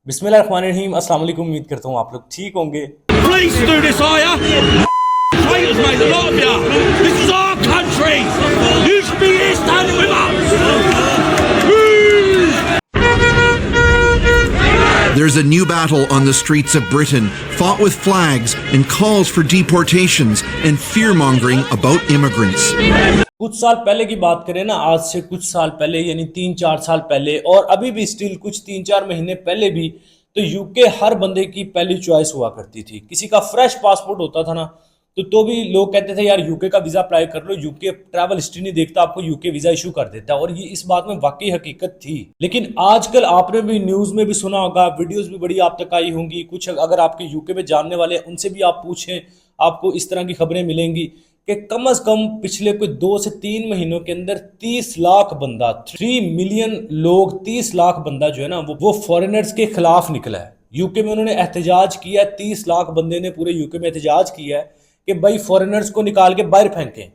बिस्मिल्लाहिर्रहमानिर्रहीम। अस्सलाम वालेकुम। उम्मीद करता हूँ आप लोग ठीक होंगे। Please do this, are ya? Traitors, mate, a lot of ya. This is our country. You should be here standing with us. There's a new battle on the streets of Britain, fought with flags and calls for deportations and fear-mongering about immigrants. कुछ साल पहले की बात करें ना, आज से कुछ साल पहले यानी 3-4 साल पहले और अभी भी स्टिल कुछ 3-4 महीने पहले भी तो यूके हर बंदे की पहली चॉइस हुआ करती थी। किसी का फ्रेश पासपोर्ट होता था ना तो भी लोग कहते थे यार यूके का वीज़ा अप्लाई कर लो, यूके ट्रैवल हिस्ट्री नहीं देखता, आपको यूके वीज़ा इशू कर देता है। और ये इस बात में वाकई हकीकत थी। लेकिन आजकल आपने भी न्यूज़ में भी सुना होगा, वीडियोज़ भी बड़ी आप तक आई होंगी, कुछ अगर आपके यूके में जानने वाले उनसे भी आप पूछें, आपको इस तरह की खबरें मिलेंगी कि कम से कम पिछले कोई 2 से 3 महीनों के अंदर 30 लाख बंदा, 3 मिलियन लोग, 30 लाख बंदा जो है ना वो फॉरेनर्स के खिलाफ निकला है। यूके में उन्होंने एहतजाज किया है, 30 लाख बंदे ने पूरे यूके में एहतजाज किया है कि भाई फॉरेनर्स को निकाल के बाहर फेंकें।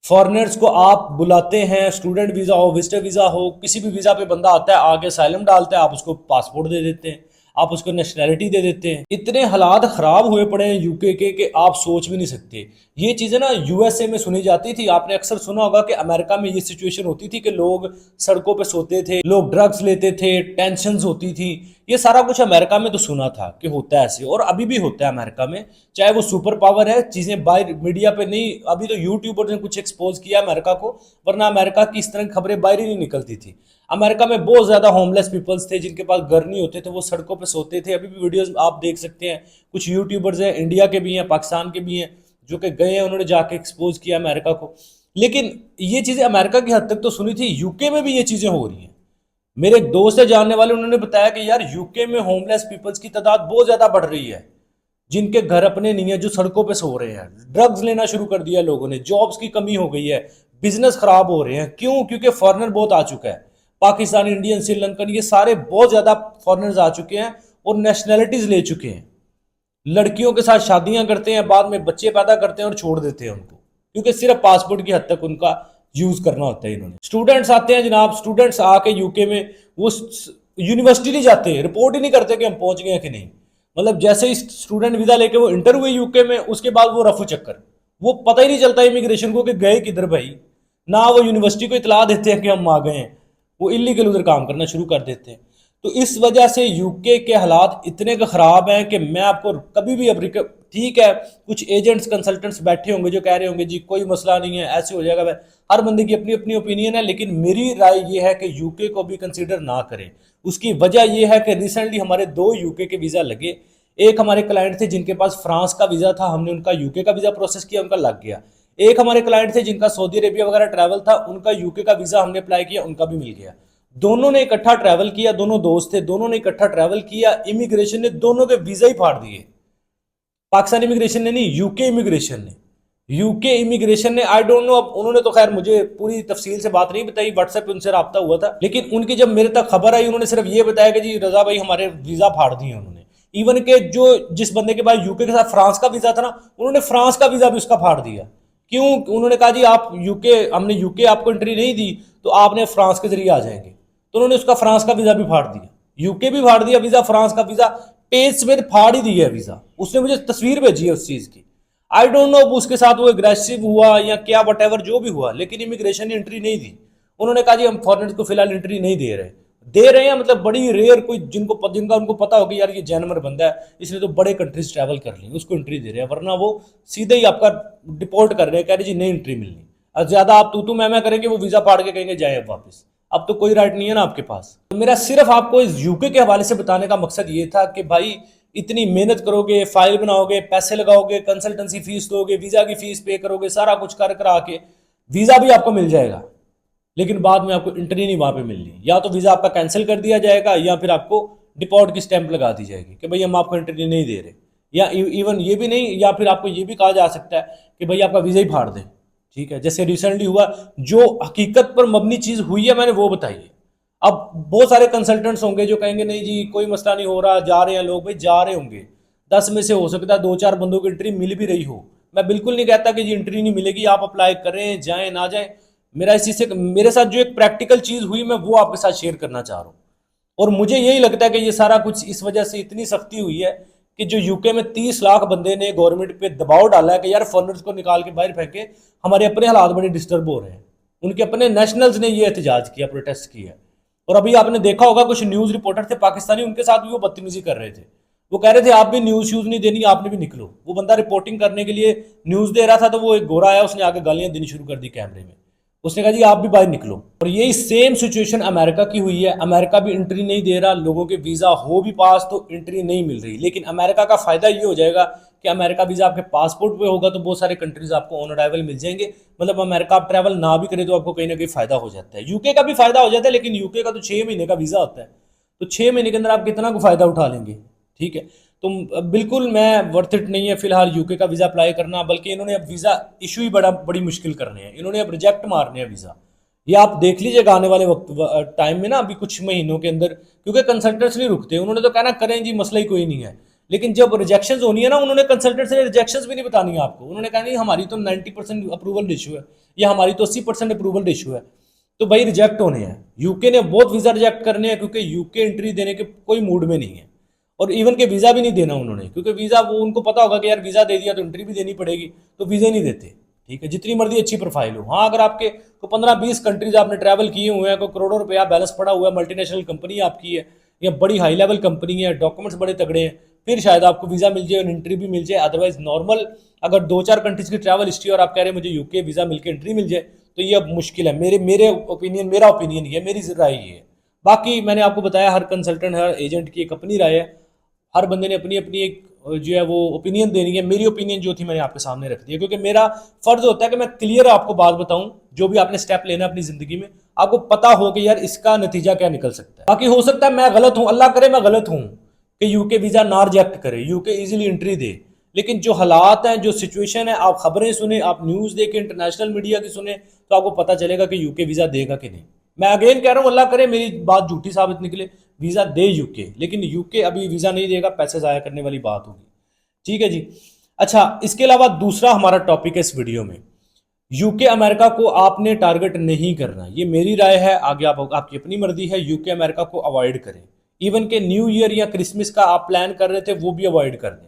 फॉरेनर्स को आप बुलाते हैं, स्टूडेंट वीज़ा हो, विजिटर वीज़ा हो, किसी भी वीज़ा पे बंदा आता है, आगे असाइलम डालता है, आप उसको पासपोर्ट दे देते हैं, आप उसको नेशनैलिटी दे देते हैं। इतने हालात ख़राब हुए पड़े हैं यूके के कि आप सोच भी नहीं सकते। ये चीज़ें ना यूएसए में सुनी जाती थी। आपने अक्सर सुना होगा कि अमेरिका में ये सिचुएशन होती थी कि लोग सड़कों पे सोते थे, लोग ड्रग्स लेते थे, टेंशन्स होती थी। ये सारा कुछ अमेरिका में तो सुना था कि होता है ऐसे, और अभी भी होता है अमेरिका में। चाहे वो सुपर पावर है, चीज़ें बाहर मीडिया पे नहीं, अभी तो यूट्यूबर ने कुछ एक्सपोज किया अमेरिका को, वरना अमेरिका की इस तरह की खबरें बाहर ही नहीं निकलती थी। अमेरिका में बहुत ज़्यादा होमलेस पीपल्स थे जिनके पास घर नहीं होते थे, वो सड़कों पे सोते थे। अभी भी वीडियोस आप देख सकते हैं। कुछ यूट्यूबर्स हैं, इंडिया के भी हैं, पाकिस्तान के भी हैं, जो कि गए हैं, उन्होंने जाके एक्सपोज किया अमेरिका को। लेकिन ये चीज़ें अमेरिका की हद तक तो सुनी थी, यूके में भी ये चीज़ें हो रही हैं। मेरे एक दोस्त है जानने वाले, उन्होंने बताया कि यार यूके में होमलेस पीपल्स की तादाद बहुत ज़्यादा बढ़ रही है, जिनके घर अपने नहीं है, जो सड़कों पे सो रहे हैं। ड्रग्स लेना शुरू कर दिया लोगों ने, जॉब्स की कमी हो गई है, बिजनेस खराब हो रहे हैं। क्यों? क्योंकि फॉरेनर बहुत आ चुका है। पाकिस्तानी, इंडियन, श्रीलंकन, ये सारे बहुत ज़्यादा फॉरेनर्स आ चुके हैं और नेशनैलिटीज़ ले चुके हैं। लड़कियों के साथ शादियां करते हैं, बाद में बच्चे पैदा करते हैं और छोड़ देते हैं उनको, क्योंकि सिर्फ पासपोर्ट की हद तक उनका यूज़ करना होता है। इन्होंने स्टूडेंट्स आते हैं जनाब, स्टूडेंट्स आके यूके में वो यूनिवर्सिटी नहीं जाते, रिपोर्ट ही नहीं करते कि हम पहुंच गए कि नहीं। मतलब जैसे ही स्टूडेंट वीज़ा लेके वो इंटर हुए यूके में, उसके बाद वो रफू चक्कर, वो पता ही नहीं चलता इमिग्रेशन को कि गए किधर भाई। ना वो यूनिवर्सिटी को इतला देते हैं कि हम आ गए हैं, वो इलीगल उधर काम करना शुरू कर देते हैं। तो इस वजह से यूके के हालात इतने ख़राब हैं कि मैं आपको कभी भी अब ठीक है, कुछ एजेंट्स, कंसल्टेंट्स बैठे होंगे जो कह रहे होंगे जी कोई मसला नहीं है, ऐसे हो जाएगा। हर बंदे की अपनी अपनी ओपिनियन है, लेकिन मेरी राय ये है कि यूके को भी कंसीडर ना करें। उसकी वजह यह है कि रिसेंटली हमारे 2 यूके के वीज़ा लगे। एक हमारे क्लाइंट थे जिनके पास फ्रांस का वीज़ा था, हमने उनका यूके का वीज़ा प्रोसेस किया, उनका लग गया। एक हमारे क्लाइंट थे जिनका सऊदी अरेबिया वगैरह ट्रैवल था, उनका यूके का वीज़ा हमने अप्लाई किया, उनका भी मिल गया। दोनों ने इकट्ठा ट्रैवल किया, दोनों दोस्त थे, दोनों ने इकट्ठा ट्रैवल किया। इमिग्रेशन ने दोनों के वीज़ा ही फाड़ दिए। पाकिस्तान इमिग्रेशन ने नहीं, यूके इमिग्रेशन ने। यूके इमिग्रेशन ने, आई डोंट नो, अब उन्होंने तो खैर मुझे पूरी तफसील से बात नहीं बताई, व्हाट्सएप पे उनसे रब्ता हुआ था, लेकिन उनकी जब मेरे तक खबर आई, उन्होंने सिर्फ ये बताया कि जी रजा भाई हमारे वीज़ा फाड़ दिए उन्होंने। इवन के जो जिस बंदे के पास यूके के साथ फ्रांस का वीज़ा था ना, उन्होंने फ्रांस का वीज़ा भी उसका फाड़ दिया। क्यों? उन्होंने कहा जी आप यूके, हमने यूके आपको एंट्री नहीं दी तो आपने फ्रांस के जरिए आ जाएंगे। तो उन्होंने उसका फ्रांस का वीज़ा भी फाड़ दिया, यूके भी फाड़ दिया वीज़ा, फ्रांस का वीज़ा पेज में फाड़ ही दिया वीज़ा। उसने मुझे तस्वीर भेजी है उस चीज़ की। आई डोंट नो उसके साथ वो एग्रेसिव हुआ या क्या, वट एवर जो भी हुआ, लेकिन इमिग्रेशन ने एंट्री नहीं दी। उन्होंने कहा जी हम फॉरेनर्स को फिलहाल एंट्री नहीं दे रहे हैं, मतलब बड़ी रेयर कोई जिनका उनको पता हो कि यार ये जेन्युइन बंदा है, इसलिए तो बड़े कंट्रीज ट्रैवल कर लेंगे, उसको एंट्री दे रहे हैं, वरना वो सीधे ही आपका डिपोर्ट कर रहे हैं, कह रहे जी नहीं एंट्री मिलनी। और ज़्यादा आप तू मैं करेंगे, वो वीज़ा फाड़ के कहेंगे जाए अब वापस। अब तो कोई राइट नहीं है ना आपके पास। तो मेरा सिर्फ आपको इस यूके के हवाले से बताने का मकसद ये था कि भाई इतनी मेहनत करोगे, फाइल बनाओगे, पैसे लगाओगे, कंसल्टेंसी फीस दोगे, वीज़ा की फीस पे करोगे, सारा कुछ कर करा के वीज़ा भी आपको मिल जाएगा, लेकिन बाद में आपको एंट्री नहीं वहाँ पे मिलनी। या तो वीज़ा आपका कैंसिल कर दिया जाएगा या फिर आपको डिपोर्ट की स्टैंप लगा दी जाएगी कि भाई हम आपको एंट्री नहीं दे रहे। या इवन ये भी नहीं, या फिर आपको ये भी कहा जा सकता है कि भाई आपका वीज़ा ही फाड़ दें। ठीक है, जैसे रिसेंटली हुआ, जो हकीकत पर मबनी चीज़ हुई है मैंने वो बताई है। अब बहुत सारे कंसल्टेंट्स होंगे जो कहेंगे नहीं जी कोई मसला नहीं हो रहा, जा रहे हैं लोग, भाई जा रहे होंगे, 10 में से हो सकता है 2-4 बंदों की एंट्री मिल भी रही हो। मैं बिल्कुल नहीं कहता कि जी एंट्री नहीं मिलेगी, आप अप्लाई करें, जाएं ना जाएं। मेरा इसी से, मेरे साथ जो एक प्रैक्टिकल चीज़ हुई मैं वो आपके साथ शेयर करना चाह रहा हूँ। और मुझे यही लगता है कि ये सारा कुछ इस वजह से इतनी सख्ती हुई है कि जो यूके में 30 लाख बंदे ने गवर्नमेंट पे दबाव डाला है कि यार फॉरेनर्स को निकाल के बाहर फेंके, हमारे अपने हालात बड़े डिस्टर्ब हो रहे हैं। उनके अपने नेशनल्स ने ये एहतजाज किया, प्रोटेस्ट किया। और अभी आपने देखा होगा कुछ न्यूज़ रिपोर्टर थे पाकिस्तानी, उनके साथ भी वो बदतमीजी कर रहे थे। वो कह रहे थे आप भी न्यूज़ श्यूज़ नहीं देनी, आपने भी निकलो। वो बंदा रिपोर्टिंग करने के लिए न्यूज़ दे रहा था, तो वो एक गोरा आया, उसने आगे गालियां देनी शुरू कर दी कैमरे में। उसने कहा जी आप भी बाहर निकलो। और यही सेम सिचुएशन अमेरिका की हुई है। अमेरिका भी एंट्री नहीं दे रहा, लोगों के वीज़ा हो भी पास तो एंट्री नहीं मिल रही। लेकिन अमेरिका का फ़ायदा ये हो जाएगा कि अमेरिका वीज़ा आपके पासपोर्ट पे होगा तो बहुत सारे कंट्रीज आपको ऑन अराइवल मिल जाएंगे। मतलब अमेरिका आप ट्रैवल ना भी करें तो आपको कहीं ना कहीं फ़ायदा हो जाता है। यूके का भी फ़ायदा हो जाता है, लेकिन यूके का तो 6 महीने का वीज़ा होता है, तो 6 महीने के अंदर आप कितना को फ़ायदा उठा लेंगे। ठीक है, तो बिल्कुल मैं वर्थ इट नहीं है फिलहाल यूके का वीज़ा अप्लाई करना। बल्कि इन्होंने अब वीज़ा इशू ही बड़ी मुश्किल करने हैं, इन्होंने अब रिजेक्ट मारने हैं वीज़ा। ये आप देख लीजिएगा आने वाले वक्त टाइम में ना, अभी कुछ महीनों के अंदर, क्योंकि कंसल्टेंट्स नहीं रुकते। उन्होंने तो कहना करें जी, मसला ही कोई नहीं है। लेकिन जब रिजेक्शंस होनी है ना, उन्होंने कंसल्टेंट्स ने रिजेक्शंस भी नहीं बतानी है आपको। उन्होंने कहा नहीं हमारी तो 90% अप्रूवल रेशियो है, या हमारी तो 80% अप्रूवल रेशियो है, तो भाई रिजेक्ट होने हैं। यूके ने बहुत वीज़ा रिजेक्ट करने हैं, क्योंकि यूके एंट्री देने के कोई मूड में नहीं है। और इवन के वीज़ा भी नहीं देना उन्होंने, क्योंकि वीज़ा वो उनको पता होगा कि यार वीज़ा दे दिया तो एंट्री भी देनी पड़ेगी, तो वीज़ा नहीं देते। ठीक है, जितनी मर्जी अच्छी प्रोफाइल हो। हाँ, अगर आपके को 15-20 कंट्रीज आपने ट्रैवल किए हुए हैं, कोई करोड़ों रुपया बैलेंस पड़ा हुआ है, मल्टीनेशनल कंपनी आपकी है या बड़ी हाई लेवल कंपनी है, डॉक्यूमेंट्स बड़े तगड़े हैं, फिर शायद आपको वीज़ा मिल जाए और एंट्री भी मिल जाए। अदरवाइज नॉर्मल अगर 2-4 कंट्रीज की ट्रैवल हिस्ट्री और आप कह रहे हैं मुझे यूके वीज़ा मिलकर एंट्री मिल जाए, तो ये अब मुश्किल है। मेरा ओपिनियन ये, मेरी राय ये है। बाकी मैंने आपको बताया हर कंसल्टेंट, हर एजेंट की एक अपनी राय है। हर बंदे ने अपनी अपनी एक जो है वो ओपिनियन देनी है। मेरी ओपिनियन जो थी मैंने आपके सामने रख दी है, क्योंकि मेरा फर्ज होता है कि मैं क्लियर आपको बात बताऊं। जो भी आपने स्टेप लेना है अपनी जिंदगी में, आपको पता हो कि यार इसका नतीजा क्या निकल सकता है। बाकी हो सकता है मैं गलत हूं, अल्लाह करे मैं गलत हूं कि यूके वीजा ना रिजेक्ट करे, यूके इजीली एंट्री दे। लेकिन जो हालात हैं, जो सिचुएशन है, आप खबरें सुने, आप न्यूज़ देखें, इंटरनेशनल मीडिया की सुने, तो आपको पता चलेगा कि यूके वीज़ा देगा कि नहीं। मैं अगेन कह रहा हूँ, अल्लाह करे मेरी बात झूठी साबित निकले, वीज़ा दे यूके, लेकिन यूके अभी वीज़ा नहीं देगा, पैसे ज़ाया करने वाली बात होगी। ठीक है जी। अच्छा, इसके अलावा दूसरा हमारा टॉपिक है इस वीडियो में, यूके अमेरिका को आपने टारगेट नहीं करना। ये मेरी राय है, आगे आपकी अपनी मर्जी है। यूके अमेरिका को अवॉइड करें। इवन के न्यू ईयर या क्रिसमस का आप प्लान कर रहे थे, वो भी अवॉइड कर दें।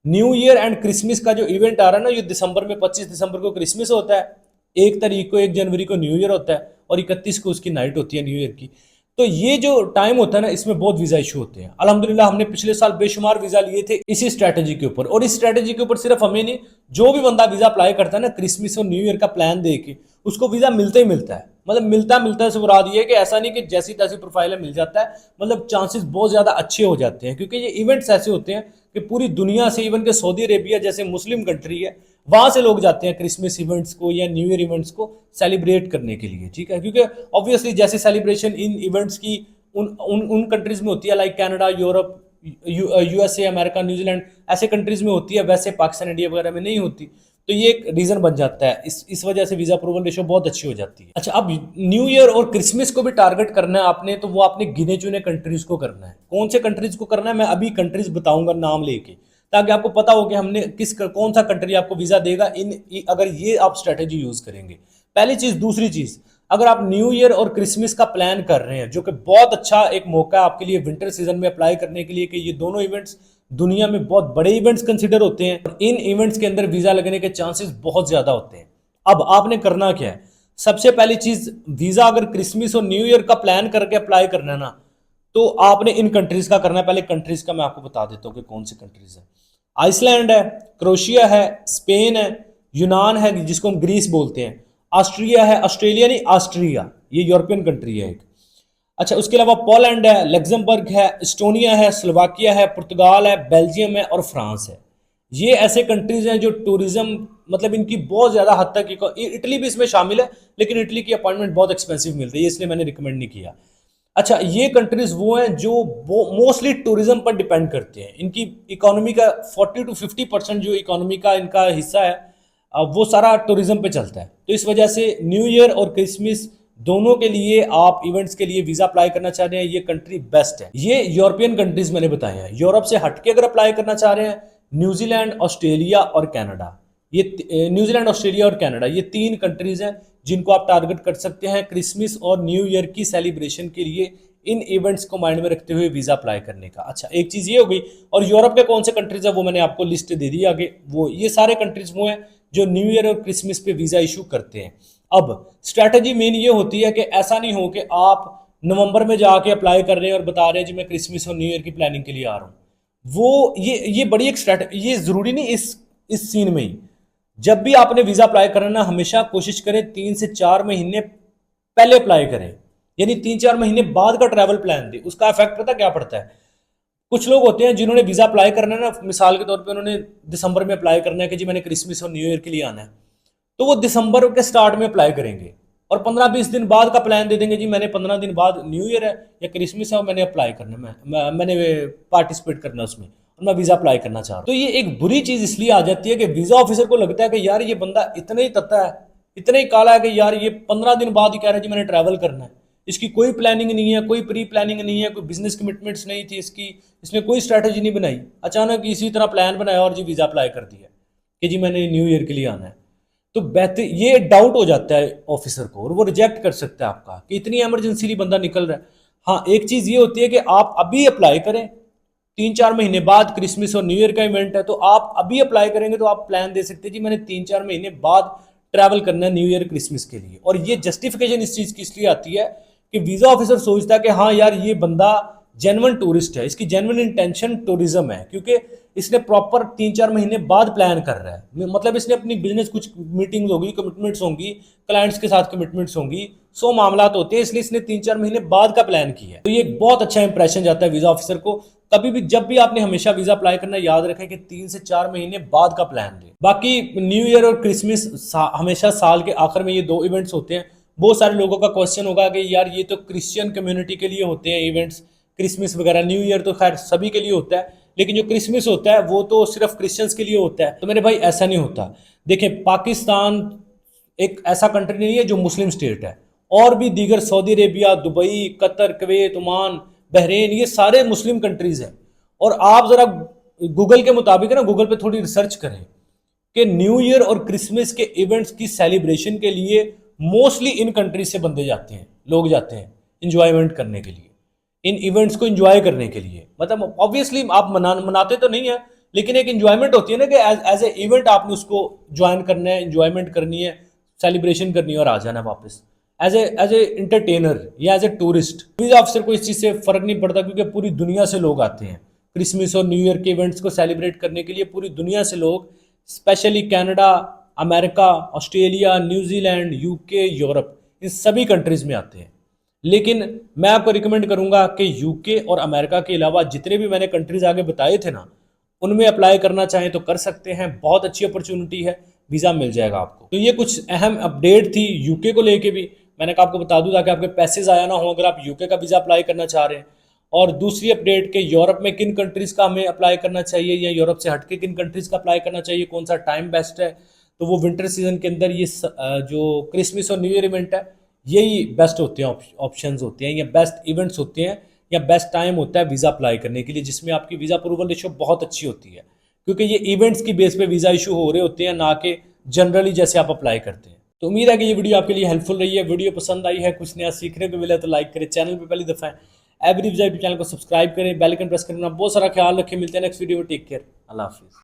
न्यू ईयर एंड क्रिसमस का जो इवेंट आ रहा है ना, ये दिसंबर में 25 दिसंबर को क्रिसमस होता है, 1 तारीख को 1 जनवरी को न्यू ईयर होता है, और 31 को उसकी नाइट होती है न्यू ईयर की। तो ये जो टाइम होता है ना, इसमें बहुत वीज़ा इशू होते हैं। अल्हम्दुलिल्लाह हमने पिछले साल बेशुमार वीज़ा लिए थे इसी स्ट्रैटेजी के ऊपर। और इस स्ट्रैटेजी के ऊपर सिर्फ हमें नहीं, जो भी बंदा वीज़ा अप्लाई करता है ना क्रिसमस और न्यू ईयर का प्लान दे के, उसको वीज़ा मिलता ही मिलता है। मतलब मिलता है से मुराद ये है कि ऐसा नहीं कि जैसी तैसी प्रोफाइल मिल जाता है, मतलब चांसेस बहुत ज़्यादा अच्छे हो जाते हैं। क्योंकि ये इवेंट्स ऐसे होते हैं कि पूरी दुनिया से, इवन के सऊदी अरेबिया जैसे मुस्लिम कंट्री है, वहाँ से लोग जाते हैं क्रिसमस इवेंट्स को या न्यू ईयर इवेंट्स को सेलिब्रेट करने के लिए। ठीक है, क्योंकि ऑब्वियसली जैसे सेलिब्रेशन इन इवेंट्स की उन कंट्रीज में होती है, like Canada, Europe, USA, America, New Zealand, ऐसे कंट्रीज में होती है, वैसे पाकिस्तान, इंडिया वगैरह में नहीं होती। तो ये एक रीजन बन जाता है, इस वजह से वीजा अप्रूवल रेशो बहुत अच्छी हो जाती है। अच्छा, अब न्यू ईयर और क्रिसमस को भी टारगेट करना है आपने, तो वो आपने गिने चुने कंट्रीज को करना है। कौन से कंट्रीज को करना है, मैं अभी कंट्रीज बताऊंगा नाम लेके, ताकि आपको पता हो कि हमने कौन सा कंट्री आपको वीजा देगा अगर ये आप स्ट्रेटेजी यूज करेंगे। पहली चीज। दूसरी चीज, अगर आप न्यू ईयर और क्रिसमस का प्लान कर रहे हैं, जो कि बहुत अच्छा एक मौका है आपके लिए विंटर सीजन में अप्लाई करने के लिए, कि ये दोनों इवेंट्स दुनिया में बहुत बड़े इवेंट्स कंसिडर होते हैं, और इन इवेंट्स के अंदर वीजा लगने के चांसेस बहुत ज्यादा होते हैं। अब आपने करना क्या है, सबसे पहली चीज, वीजा अगर क्रिसमस और न्यू ईयर का प्लान करके अप्लाई करना है ना, तो आपने इन कंट्रीज का करना है। पहले कंट्रीज का मैं आपको बता देता हूँ कि कौन सी कंट्रीज है। आइसलैंड है, क्रोशिया है, स्पेन है, यूनान है जिसको हम ग्रीस बोलते हैं, ऑस्ट्रिया है, ऑस्ट्रेलिया नहीं ऑस्ट्रिया, ये यूरोपियन कंट्री है एक। अच्छा, उसके अलावा पोलैंड है, लग्जमबर्ग है, एस्टोनिया है, स्लोवाकिया है, पुर्तगाल है, बेल्जियम है और फ्रांस है। ये ऐसे कंट्रीज हैं जो टूरिज्म, मतलब इनकी बहुत ज़्यादा हद तक, इटली भी इसमें शामिल है, लेकिन इटली की अपॉइंटमेंट बहुत एक्सपेंसिव मिलती है, इसलिए मैंने रिकमेंड नहीं किया। अच्छा, ये कंट्रीज वो हैं जो मोस्टली टूरिज्म पर डिपेंड करते हैं। इनकी इकोनॉमी का 40 to 50% जो इकोनॉमी का इनका हिस्सा है, वो सारा टूरिज्म पे चलता है। तो इस वजह से न्यू ईयर और क्रिसमस दोनों के लिए आप इवेंट्स के लिए वीजा अप्लाई करना चाह रहे हैं, ये कंट्री बेस्ट है। ये यूरोपियन कंट्रीज मैंने बताए हैं। यूरोप से हटके अगर अप्लाई करना चाह रहे हैं, न्यूजीलैंड, ऑस्ट्रेलिया और कनाडा, ये न्यूजीलैंड, ऑस्ट्रेलिया और कनाडा, ये 3 कंट्रीज हैं जिनको आप टारगेट कर सकते हैं क्रिसमस और न्यू ईयर की सेलिब्रेशन के लिए इन इवेंट्स को माइंड में रखते हुए वीज़ा अप्लाई करने का। अच्छा, एक चीज़ ये हो गई। और यूरोप के कौन से कंट्रीज है वो मैंने आपको लिस्ट दे दी आगे। वो ये सारे कंट्रीज वो हैं जो न्यू ईयर और क्रिसमस पे वीज़ा इशू करते हैं। अब स्ट्रैटेजी मेन ये होती है कि ऐसा नहीं हो कि आप नवंबर में जाके अप्लाई कर रहे हैं और बता रहे हैं जी मैं क्रिसमस और न्यू ईयर की प्लानिंग के लिए आ रहा हूँ। वो ये बड़ी एक स्ट्रैटेजी, ये ज़रूरी नहीं इस सीन में ही। जब भी आपने वीज़ा अप्लाई करना ना, हमेशा कोशिश करें 3 से 4 महीने पहले अप्लाई करें, यानी 3-4 महीने बाद का ट्रैवल प्लान दे। उसका इफेक्ट पता क्या पड़ता है? कुछ लोग होते हैं जिन्होंने वीज़ा अप्लाई करना है ना, मिसाल के तौर पे उन्होंने दिसंबर में अप्लाई करना है कि जी मैंने क्रिसमस और न्यू ईयर के लिए आना है, तो वो दिसंबर के स्टार्ट में अप्लाई करेंगे और 15-20 दिन बाद का प्लान दे देंगे जी मैंने 15 दिन बाद न्यू ईयर है या क्रिसमस है और मैंने अप्लाई करना है, मैंने पार्टिसिपेट करना उसमें और मैं वीज़ा अप्लाई करना चाह रहा हूँ। तो ये एक बुरी चीज़ इसलिए आ जाती है कि वीज़ा ऑफिसर को लगता है कि यार ये बंदा इतना ही तत्ता है, इतना ही काला है कि यार ये 15 दिन बाद ही कह रहा है जी मैंने ट्रैवल करना है। इसकी कोई प्लानिंग नहीं है, कोई प्री प्लानिंग नहीं है, कोई बिजनेस कमिटमेंट्स नहीं थी इसकी, इसने कोई स्ट्रैटेजी नहीं बनाई, अचानक इसी तरह प्लान बनाया और जी वीज़ा अप्लाई कर दिया कि जी मैंने न्यू ईयर के लिए आना है। तो बेहतर ये डाउट हो जाता है ऑफिसर को और वो रिजेक्ट कर सकता है आपका कि इतनी एमरजेंसी बंदा निकल रहा है। हाँ, एक चीज़ ये होती है कि आप अभी अप्लाई करें, 3-4 महीने बाद क्रिसमस और न्यू ईयर का इवेंट है तो आप अभी अप्लाई करेंगे तो आप प्लान दे सकते हैं जी मैंने 3-4 महीने बाद ट्रैवल करना है न्यू ईयर क्रिसमस के लिए। और ये जस्टिफिकेशन इस चीज़ की इसलिए आती है कि वीज़ा ऑफिसर सोचता है कि हाँ यार ये बंदा जेन्युइन टूरिस्ट है, इसकी जेन्युइन इंटेंशन टूरिज्म है, क्योंकि इसने प्रॉपर 3-4 महीने बाद प्लान कर रहा है। मतलब इसने अपनी बिजनेस कुछ मीटिंग्स होगी, कमिटमेंट्स होंगी, क्लाइंट्स के साथ कमिटमेंट्स होंगी, 100 मामलात होते हैं, इसलिए इसने 3-4 महीने बाद का प्लान किया है। तो ये बहुत अच्छा इंप्रेशन जाता है वीज़ा ऑफिसर को। कभी भी जब भी आपने हमेशा वीज़ा अप्लाई करना, याद रखें कि 3 से 4 महीने बाद का प्लान दें। बाकी न्यू ईयर और क्रिसमस हमेशा साल के आखिर में ये 2 इवेंट्स होते हैं। बहुत सारे लोगों का क्वेश्चन होगा कि यार ये तो क्रिश्चियन कम्युनिटी के लिए होते हैं इवेंट्स, क्रिसमस वगैरह। न्यू ईयर तो खैर सभी के लिए होता है, लेकिन जो क्रिसमस होता है वो तो सिर्फ क्रिश्चियंस के लिए होता है। तो मेरे भाई ऐसा नहीं होता। देखें, पाकिस्तान एक ऐसा कंट्री नहीं है जो मुस्लिम स्टेट है, और भी दीगर Saudi Arabia, Dubai, Qatar, Kuwait, Oman, Bahrain, ये सारे मुस्लिम कंट्रीज हैं। और आप जरा गूगल के मुताबिक ना, गूगल पे थोड़ी रिसर्च करें कि न्यू ईयर और क्रिसमस के इवेंट्स की सेलिब्रेशन के लिए मोस्टली इन कंट्रीज से बंदे जाते हैं, लोग जाते हैं इंजॉयमेंट करने के लिए, इन इवेंट्स को एंजॉय करने के लिए। मतलब ऑब्वियसली आप मनाते तो नहीं है, लेकिन एक एंजॉयमेंट होती है ना कि एज ए इवेंट आपने उसको ज्वाइन करना है, एंजॉयमेंट करनी है, सेलिब्रेशन करनी है और आ जाना वापस एज ए इंटरटेनर या as a tourist. Visa officer को इस चीज़ से फर्क नहीं पड़ता, क्योंकि पूरी दुनिया से लोग आते हैं क्रिसमस और न्यू ईयर के इवेंट्स को सेलिब्रेट करने के लिए। पूरी दुनिया से लोग, specially Canada, America, Australia, New Zealand, UK, Europe, इन सभी कंट्रीज़ में आते हैं। लेकिन मैं आपको रिकमेंड करूंगा कि यूके और अमेरिका के अलावा जितने भी मैंने कंट्रीज़ आगे बताए थे ना, उनमें अप्लाई करना चाहें तो कर सकते हैं। बहुत अच्छी अपॉर्चुनिटी है, वीज़ा मिल जाएगा आपको। तो ये कुछ अहम अपडेट थी यूके को लेके भी, मैंने कहा आपको बता दूं ताकि आपके पैसे ज़ाया ना हो अगर आप यूके का वीज़ा अप्लाई करना चाह रहे हैं। और दूसरी अपडेट के यूरोप में किन कंट्रीज़ का हमें अप्लाई करना चाहिए या यूरोप से हटके किन कंट्रीज़ का अप्लाई करना चाहिए, कौन सा टाइम बेस्ट है। तो वो विंटर सीजन के अंदर ये जो क्रिसमस और न्यू ईयर इवेंट है यही बेस्ट होते हैं, ऑप्शंस होते हैं या बेस्ट इवेंट्स होते हैं या बेस्ट टाइम होता है वीज़ा अप्लाई करने के लिए, जिसमें आपकी वीज़ा अप्रूवल रेशियो बहुत अच्छी होती है, क्योंकि ये इवेंट्स की बेस पे वीज़ा इशू हो रहे होते हैं, ना कि जनरली जैसे आप अप्लाई करते हैं। तो उम्मीद है कि ये वीडियो आपके लिए हेल्पफुल रही है। वीडियो पसंद आई है, कुछ नया सीखने को मिला तो लाइक करें, चैनल पर पहली दफ़ा एवरी वीज़ा चैनल को सब्सक्राइब करें, बेल आइकन प्रेस करना। बहुत सारा ख्याल रखें, मिलते हैं नेक्स्ट वीडियो में। टेक केयर, अल्लाह हाफिज़।